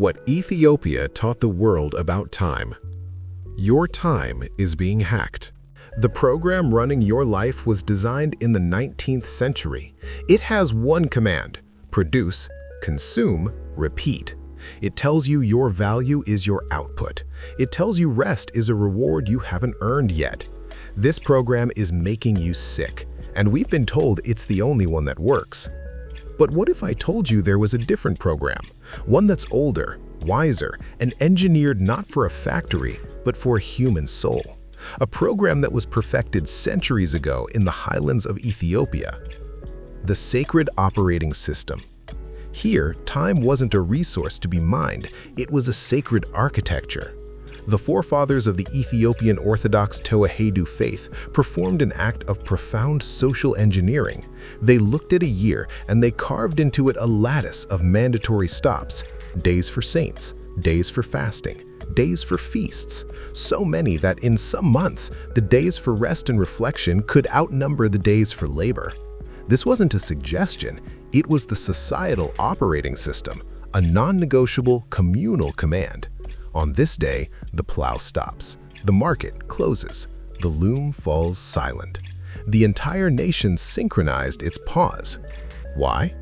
What Ethiopia taught the world about time. Your time is being hacked. The program running your life was designed in the 19th century. It has one command: produce, consume, repeat. It tells you your value is your output. It tells you rest is a reward you haven't earned yet. This program is making you sick, and we've been told it's the only one that works. But what if I told you there was a different program, one that's older, wiser, and engineered not for a factory, but for a human soul? A program that was perfected centuries ago in the highlands of Ethiopia. The sacred operating system. Here, time wasn't a resource to be mined, it was a sacred architecture. The forefathers of the Ethiopian Orthodox Tewahedo faith performed an act of profound social engineering. They looked at a year and they carved into it a lattice of mandatory stops: days for saints, days for fasting, days for feasts, so many that in some months, the days for rest and reflection could outnumber the days for labor. This wasn't a suggestion, it was the societal operating system, a non-negotiable communal command. On this day, the plow stops, the market closes, the loom falls silent. The entire nation synchronized its pause. Why?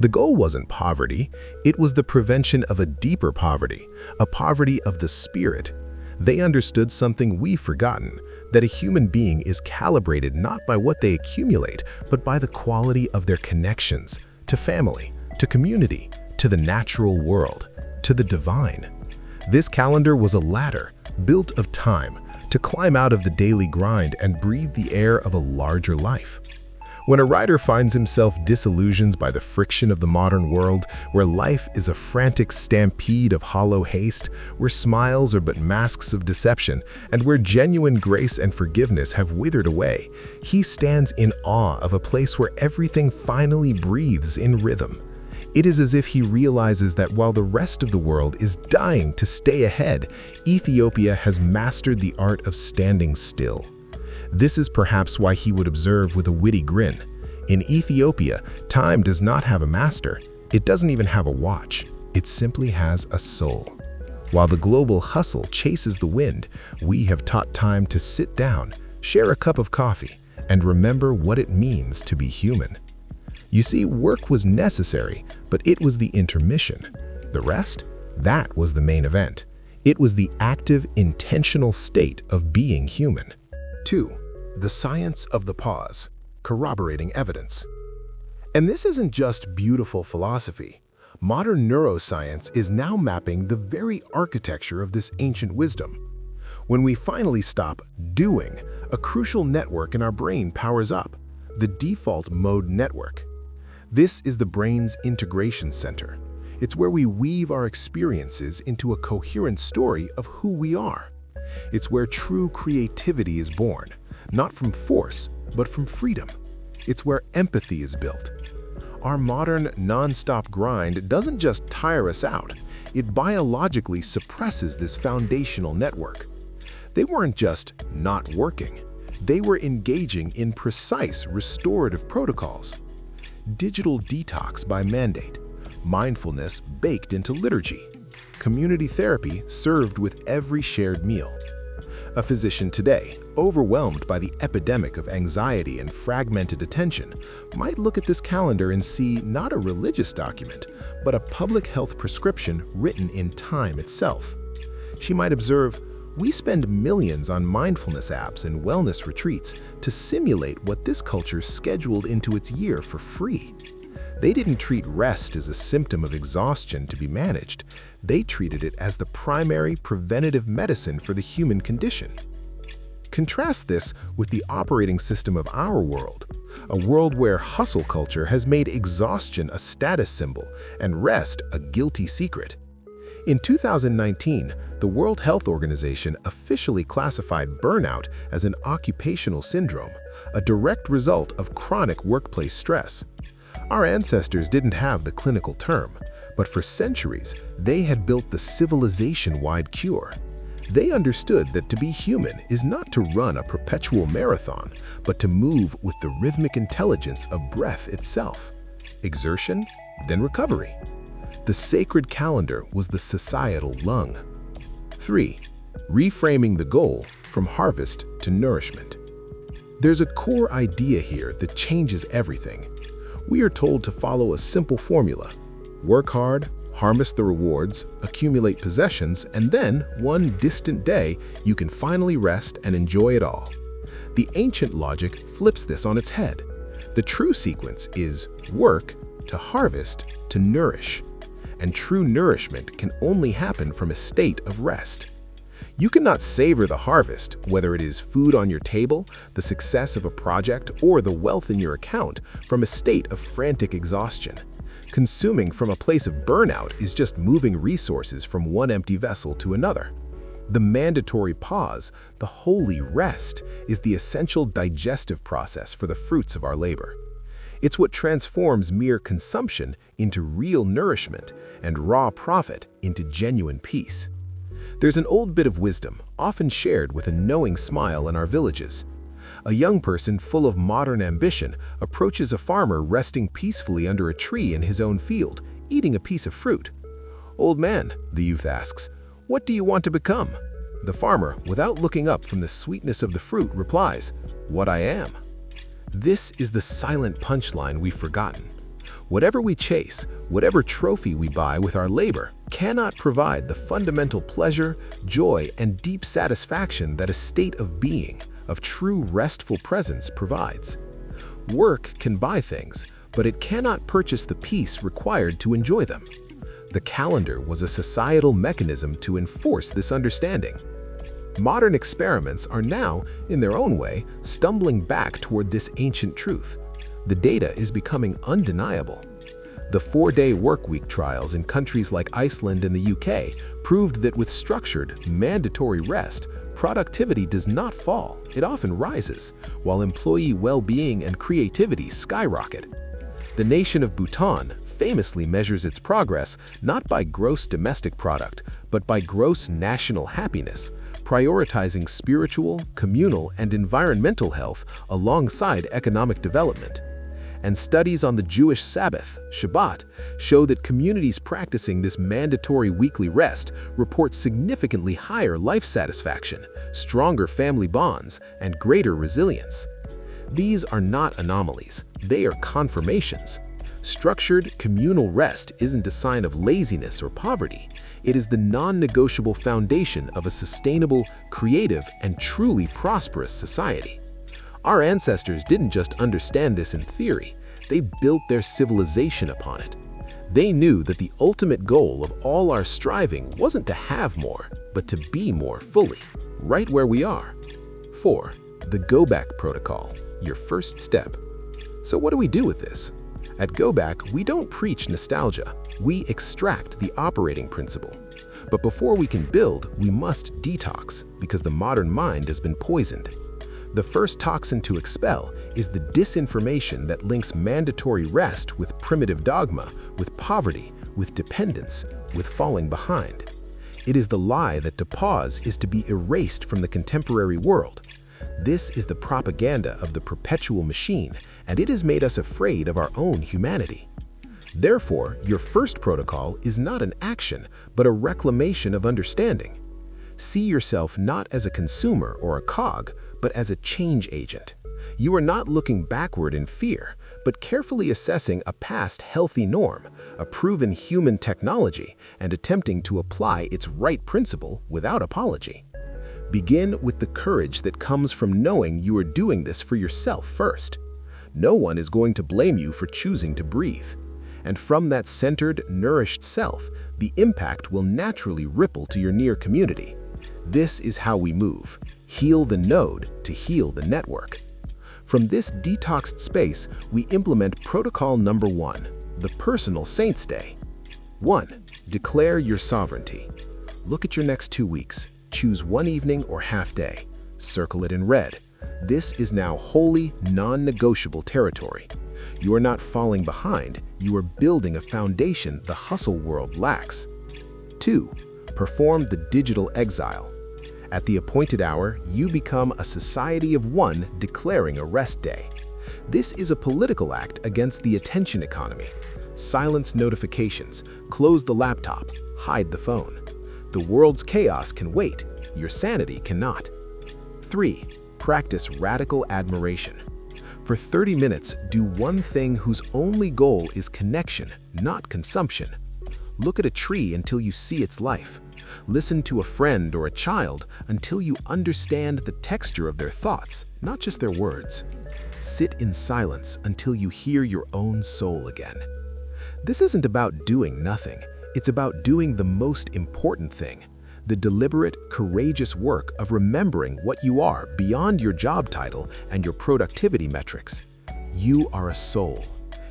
The goal wasn't poverty, it was the prevention of a deeper poverty, a poverty of the spirit. They understood something we've forgotten, that a human being is calibrated not by what they accumulate, but by the quality of their connections, to family, to community, to the natural world, to the divine. This calendar was a ladder, built of time, to climb out of the daily grind and breathe the air of a larger life. When a writer finds himself disillusioned by the friction of the modern world, where life is a frantic stampede of hollow haste, where smiles are but masks of deception, and where genuine grace and forgiveness have withered away, he stands in awe of a place where everything finally breathes in rhythm. It is as if he realizes that while the rest of the world is dying to stay ahead, Ethiopia has mastered the art of standing still. This is perhaps why he would observe with a witty grin, in Ethiopia, time does not have a master. It doesn't even have a watch. It simply has a soul. While the global hustle chases the wind, we have taught time to sit down, share a cup of coffee, and remember what it means to be human. You see, work was necessary, but it was the intermission. The rest? That was the main event. It was the active, intentional state of being human. 2. The science of the pause, corroborating evidence. And this isn't just beautiful philosophy. Modern neuroscience is now mapping the very architecture of this ancient wisdom. When we finally stop doing, a crucial network in our brain powers up, the default mode network. This is the brain's integration center. It's where we weave our experiences into a coherent story of who we are. It's where true creativity is born, not from force, but from freedom. It's where empathy is built. Our modern, non-stop grind doesn't just tire us out, it biologically suppresses this foundational network. They weren't just not working, they were engaging in precise restorative protocols. Digital detox by mandate, mindfulness baked into liturgy, community therapy served with every shared meal. A physician today, overwhelmed by the epidemic of anxiety and fragmented attention, might look at this calendar and see not a religious document, but a public health prescription written in time itself. She might observe, we spend millions on mindfulness apps and wellness retreats to simulate what this culture scheduled into its year for free. They didn't treat rest as a symptom of exhaustion to be managed. They treated it as the primary preventative medicine for the human condition. Contrast this with the operating system of our world, a world where hustle culture has made exhaustion a status symbol and rest a guilty secret. In 2019, the World Health Organization officially classified burnout as an occupational syndrome, a direct result of chronic workplace stress. Our ancestors didn't have the clinical term, but for centuries, they had built the civilization-wide cure. They understood that to be human is not to run a perpetual marathon, but to move with the rhythmic intelligence of breath itself. Exertion, then recovery. The sacred calendar was the societal lung. 3. Reframing the goal from harvest to nourishment. There's a core idea here that changes everything. We are told to follow a simple formula: work hard, harvest the rewards, accumulate possessions, and then, one distant day, you can finally rest and enjoy it all. The ancient logic flips this on its head. The true sequence is work to harvest to nourish. And true nourishment can only happen from a state of rest. You cannot savor the harvest, whether it is food on your table, the success of a project, or the wealth in your account, from a state of frantic exhaustion. Consuming from a place of burnout is just moving resources from one empty vessel to another. The mandatory pause, the holy rest, is the essential digestive process for the fruits of our labor. It's what transforms mere consumption into real nourishment and raw profit into genuine peace. There's an old bit of wisdom, often shared with a knowing smile in our villages. A young person full of modern ambition approaches a farmer resting peacefully under a tree in his own field, eating a piece of fruit. "Old man," the youth asks, "what do you want to become?" The farmer, without looking up from the sweetness of the fruit, replies, "What I am." This is the silent punchline we've forgotten. Whatever we chase, whatever trophy we buy with our labor, cannot provide the fundamental pleasure, joy, and deep satisfaction that a state of being, of true restful presence provides. Work can buy things, but it cannot purchase the peace required to enjoy them. The calendar was a societal mechanism to enforce this understanding. Modern experiments are now, in their own way, stumbling back toward this ancient truth. The data is becoming undeniable. The 4-day workweek trials in countries like Iceland and the UK proved that with structured, mandatory rest, productivity does not fall, it often rises, while employee well-being and creativity skyrocket. The nation of Bhutan famously measures its progress not by gross domestic product, but by gross national happiness, prioritizing spiritual, communal, and environmental health alongside economic development. And studies on the Jewish Sabbath, Shabbat, show that communities practicing this mandatory weekly rest report significantly higher life satisfaction, stronger family bonds, and greater resilience. These are not anomalies, they are confirmations. Structured, communal rest isn't a sign of laziness or poverty. It is the non-negotiable foundation of a sustainable, creative, and truly prosperous society. Our ancestors didn't just understand this in theory, they built their civilization upon it. They knew that the ultimate goal of all our striving wasn't to have more, but to be more fully, right where we are. 4. The Go Back Protocol, your first step. So what do we do with this? At Go Back, we don't preach nostalgia, we extract the operating principle. But before we can build, we must detox, because the modern mind has been poisoned. The first toxin to expel is the disinformation that links mandatory rest with primitive dogma, with poverty, with dependence, with falling behind. It is the lie that to pause is to be erased from the contemporary world. This is the propaganda of the perpetual machine, and it has made us afraid of our own humanity. Therefore, your first protocol is not an action, but a reclamation of understanding. See yourself not as a consumer or a cog, but as a change agent. You are not looking backward in fear, but carefully assessing a past healthy norm, a proven human technology, and attempting to apply its right principle without apology. Begin with the courage that comes from knowing you are doing this for yourself first. No one is going to blame you for choosing to breathe. And from that centered, nourished self, the impact will naturally ripple to your near community. This is how we move. Heal the node to heal the network. From this detoxed space, we implement protocol number 1, the personal Saints' Day. 1. Declare your sovereignty. Look at your next 2 weeks. Choose one evening or half day. Circle it in red. This is now wholly non-negotiable territory. You are not falling behind, you are building a foundation the hustle world lacks. 2. Perform the digital exile. At the appointed hour, you become a society of one declaring a rest day. This is a political act against the attention economy. Silence notifications, close the laptop, hide the phone. The world's chaos can wait, your sanity cannot. 3. Practice radical admiration. For 30 minutes, do one thing whose only goal is connection, not consumption. Look at a tree until you see its life. Listen to a friend or a child until you understand the texture of their thoughts, not just their words. Sit in silence until you hear your own soul again. This isn't about doing nothing. It's about doing the most important thing, the deliberate, courageous work of remembering what you are beyond your job title and your productivity metrics. You are a soul.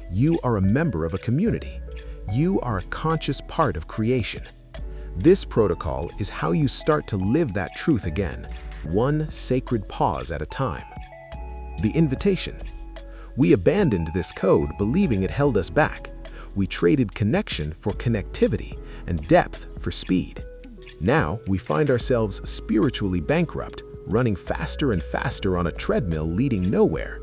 You are a member of a community. You are a conscious part of creation. This protocol is how you start to live that truth again, one sacred pause at a time. The invitation. We abandoned this code believing it held us back. We traded connection for connectivity and depth for speed. Now we find ourselves spiritually bankrupt, running faster and faster on a treadmill leading nowhere.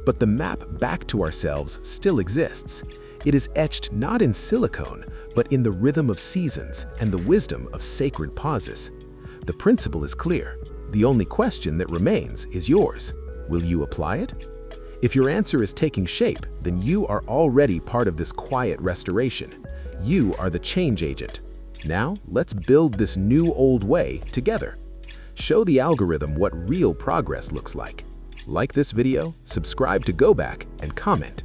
But the map back to ourselves still exists. It is etched not in silicone, but in the rhythm of seasons and the wisdom of sacred pauses. The principle is clear. The only question that remains is yours. Will you apply it? If your answer is taking shape, then you are already part of this quiet restoration. You are the change agent. Now, let's build this new old way together. Show the algorithm what real progress looks like. Like this video, subscribe to Go Back, and comment.